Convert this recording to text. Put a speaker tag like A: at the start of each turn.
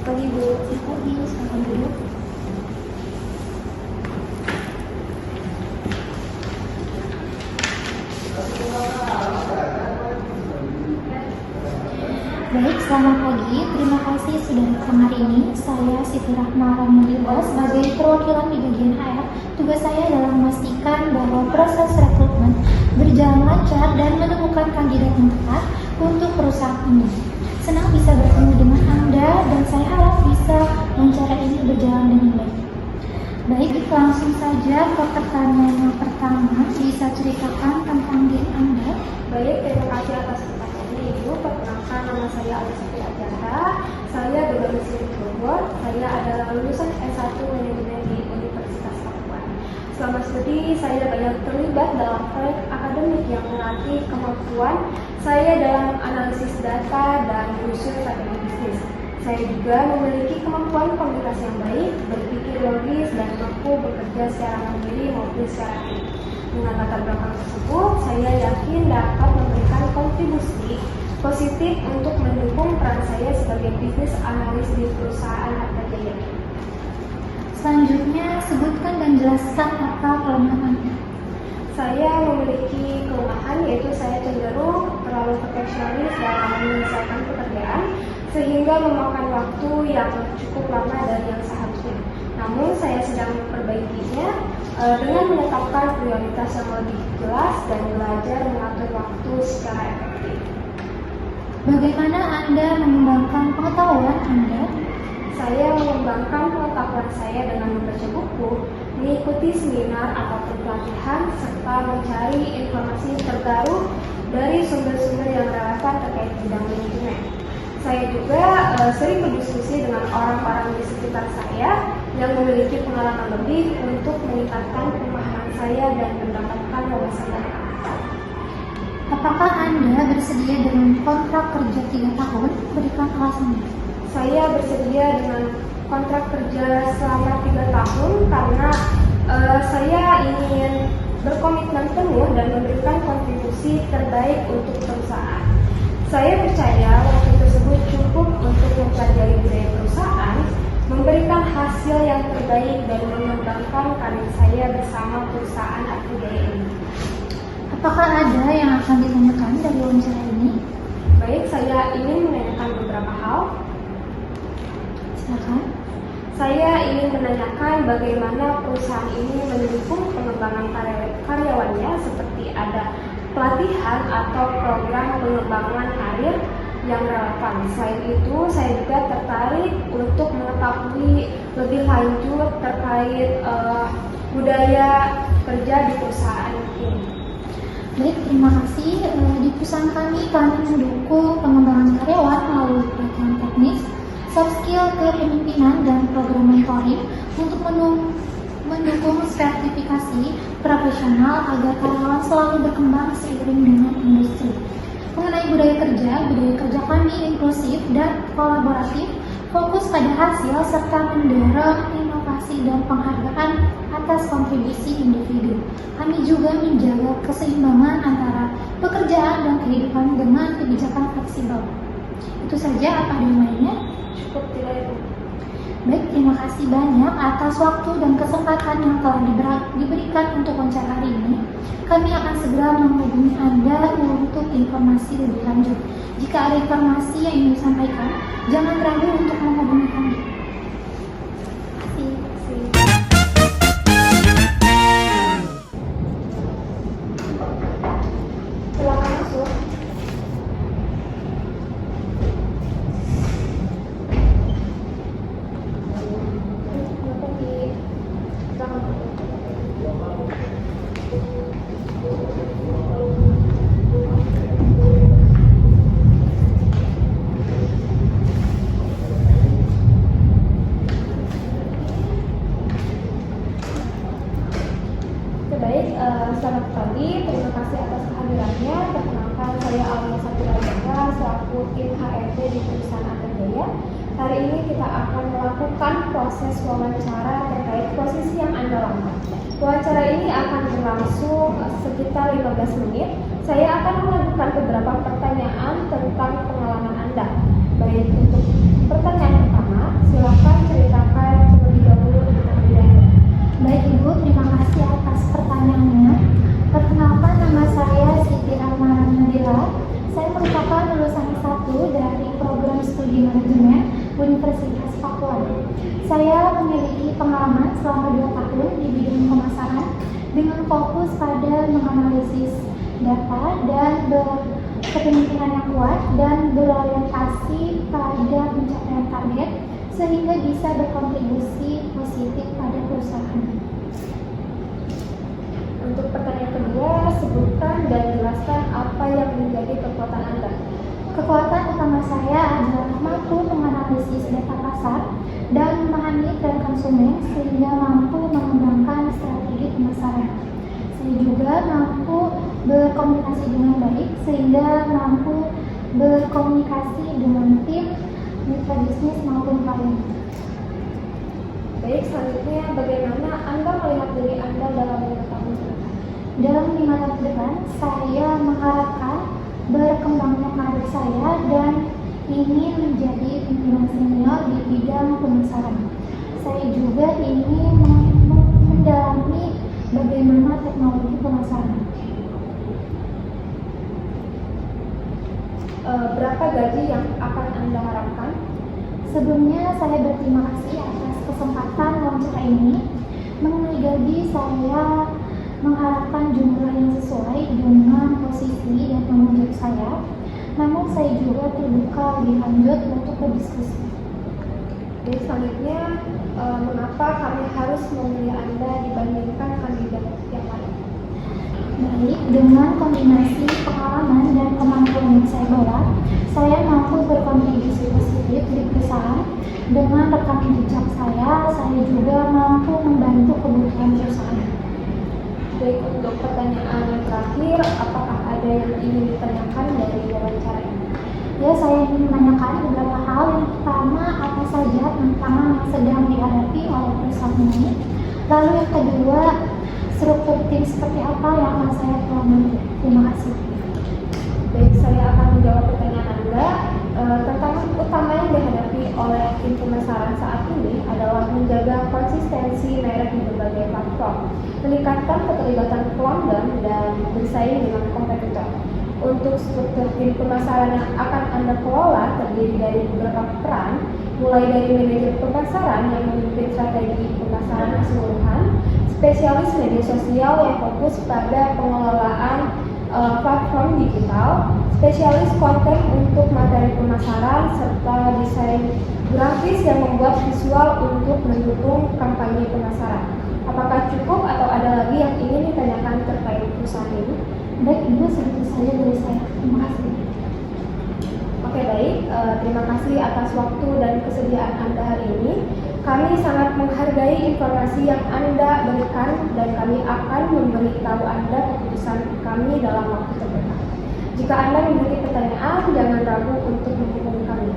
A: Pagi Bu.
B: Selamat pagi, silakan duduk. Baik, selamat pagi. Terima kasih sudah datang hari ini. Saya Siti Rahma Ramudillah sebagai perwakilan di bagian HR. Tugas saya adalah memastikan bahwa proses rekrutmen berjalan lancar dan menemukan kandidat yang tepat untuk perusahaan ini. Senang bisa bertemu dengan Anda dan saya harap bisa wawancara ini berjalan dengan baik. Baik, langsung saja ke pertanyaan yang pertama. Bisa ceritakan tentang diri Anda?
A: Baik, terima kasih atas pertanyaannya Ibu. Perkenalkan, nama saya Alisati Ajara. Saya berdomisili di Bogor. Saya adalah lulusan S1 Manajemen di Universitas Papua. Selama studi, saya banyak terlibat dalam proyek akademik yang melatih kemampuan saya dalam analisis data dan menyusun strategi bisnis. Saya juga memiliki kemampuan komunikasi yang baik, berpikir logis, dan mampu bekerja secara mandiri maupun secara tim. Dengan latar belakang tersebut, saya yakin dapat memberikan kontribusi positif untuk mendukung peran saya sebagai bisnis analis di perusahaan Arta Jaya.
B: Selanjutnya, sebutkan dan jelaskan apa kelemahan Anda.
A: Saya memiliki kelemahan, yaitu saya cenderung terlalu perfeksionis dalam menyelesaikan pekerjaan sehingga memakan waktu yang cukup lama dari yang seharusnya. Namun saya sedang memperbaikinya dengan menetapkan prioritas yang lebih jelas dan belajar mengatur waktu secara efektif.
B: Bagaimana Anda mengembangkan pengetahuan Anda?
A: Saya mengembangkan pengetahuan saya dengan membaca buku, mengikuti seminar ataupun pelatihan, serta mencari informasi terbaru dari sumber-sumber yang relevan terkait bidang manajemen. Saya juga sering berdiskusi dengan orang-orang di sekitar saya yang memiliki pengalaman lebih untuk meningkatkan pemahaman saya dan mendapatkan wawasan yang tepat.
B: Apakah Anda bersedia dengan kontrak kerja 3 tahun? Berikan alasannya.
A: Saya bersedia dengan kontrak kerja selama 3 tahun karena saya ingin berkomitmen penuh dan memberikan kontribusi terbaik untuk perusahaan. Saya percaya waktu tersebut cukup untuk mempelajari budaya perusahaan, memberikan hasil yang terbaik dan mengembangkan karir saya bersama perusahaan Arta Jaya ini.
B: Apakah ada yang akan ditanyakan dari wawancara ini?
A: Baik, saya ingin menanyakan beberapa hal.
B: Silakan.
A: Saya ingin menanyakan bagaimana perusahaan ini mendukung pengembangan karyawannya, seperti ada pelatihan atau program pengembangan karir yang relevan. Selain itu, saya juga tertarik untuk mengetahui lebih lanjut terkait budaya kerja di perusahaan ini.
B: Baik, terima kasih. Di perusahaan kami mendukung pengembangan karyawan melalui pelatihan teknis, soft skill kepemimpinan, dan program mentoring untuk mendukung sertifikasi profesional agar karyawan selalu berkembang seiring dengan industri. Mengenai budaya kerja kami inklusif dan kolaboratif, fokus pada hasil serta mendorong inovasi dan penghargaan atas kontribusi individu. Kami juga menjaga keseimbangan antara pekerjaan dan kehidupan dengan kebijakan fleksibel. Itu saja, apa ada yang lainnya?
A: Cukup tidak Ibu.
B: Baik, terima kasih banyak atas waktu dan kesempatan yang telah diberikan untuk wawancara hari ini. Kami akan segera menghubungi Anda untuk informasi lebih lanjut. Jika ada informasi yang ingin disampaikan, jangan ragu untuk menghubungi kami. Terima kasih.
A: Silakan masuk. Selamat pagi, terima kasih atas kehadirannya. Perkenalkan, saya Alisati Ajara selaku tim HRD di perusahaan Arta Jaya. Hari ini kita akan melakukan proses wawancara terkait posisi yang Anda lamar. Wawancara ini akan berlangsung sekitar 15 menit. Saya akan mengajukan beberapa pertanyaan tentang pengalaman Anda. Baik, untuk pertanyaan pertama,
B: Studi Manajemen Universitas Papua. Saya memiliki pengalaman selama 2 tahun di bidang pemasaran dengan fokus pada menganalisis data dan berkepemimpinan yang kuat dan berorientasi pada pencapaian target sehingga bisa berkontribusi positif pada perusahaan.
A: Untuk pertanyaan kedua, sebutkan dan jelaskan apa yang menjadi kekuatan Anda.
B: Kekuatan utama saya adalah mampu menganalisis data pasar dan memahami tren konsumen sehingga mampu mengembangkan strategi pemasaran. Saya juga mampu berkomunikasi dengan baik sehingga mampu berkomunikasi dengan tim, mitra bisnis maupun klien.
A: Baik, selanjutnya bagaimana Anda melihat diri Anda dalam 5 tahun ke depan?
B: Dalam 5 tahun ke depan, saya mengharapkan berkembangnya karir saya dan ingin menjadi pimpinan senior di bidang pemasaran. Saya juga ingin mendalami bagaimana teknologi pemasaran.
A: Berapa gaji yang akan Anda harapkan?
B: Sebelumnya saya berterima kasih atas kesempatan wawancara ini. Mengenai gaji, saya mengharapkan jumlah yang sesuai dengan posisi dan tanggung jawab saya. Namun saya juga terbuka lebih lanjut untuk berdiskusi.
A: Jadi selanjutnya, mengapa kami harus memilih Anda dibandingkan kandidat yang lain?
B: Baik, dengan kombinasi pengalaman dan kemampuan yang saya bawa, saya mampu berkontribusi positif di perusahaan. Dengan rekam jejak saya juga mampu membantu kebutuhan perusahaan.
A: Baik, untuk pertanyaan yang terakhir, apakah ada yang ingin ditanyakan dari wawancara ini?
B: Ya, saya ingin menanyakan beberapa hal. Yang pertama, apa saja tantangan yang sedang dihadapi oleh perusahaan ini? Lalu yang kedua, struktur tim seperti apa yang akan saya pelajari? Terima kasih.
A: Baik, saya akan menjawab pertanyaan Anda. Tantangan utama yang dihadapi oleh tim pemasaran saat ini adalah menjaga konsistensi merek di berbagai platform, meningkatkan keterlibatan pelanggan, dan bersaing dengan kompetitor. Untuk struktur tim pemasaran yang akan Anda kelola terdiri dari beberapa peran, mulai dari manajer pemasaran yang memimpin strategi pemasaran keseluruhan, spesialis media sosial yang fokus pada pengelolaan platform digital, spesialis konten untuk materi pemasaran, serta desain grafis yang membuat visual untuk mendukung kampanye pemasaran. Apakah cukup atau ada lagi yang ingin ditanyakan terkait perusahaan ini?
B: Baik, Ibu, segitu saja dari saya. Terima kasih.
A: Oke, baik. Terima kasih atas waktu dan kesediaan Anda hari ini. Kami sangat menghargai informasi yang Anda berikan dan kami akan memberitahu Anda keputusan kami dalam waktu terdekat. Jika Anda memiliki pertanyaan, jangan ragu untuk menghubungi kami.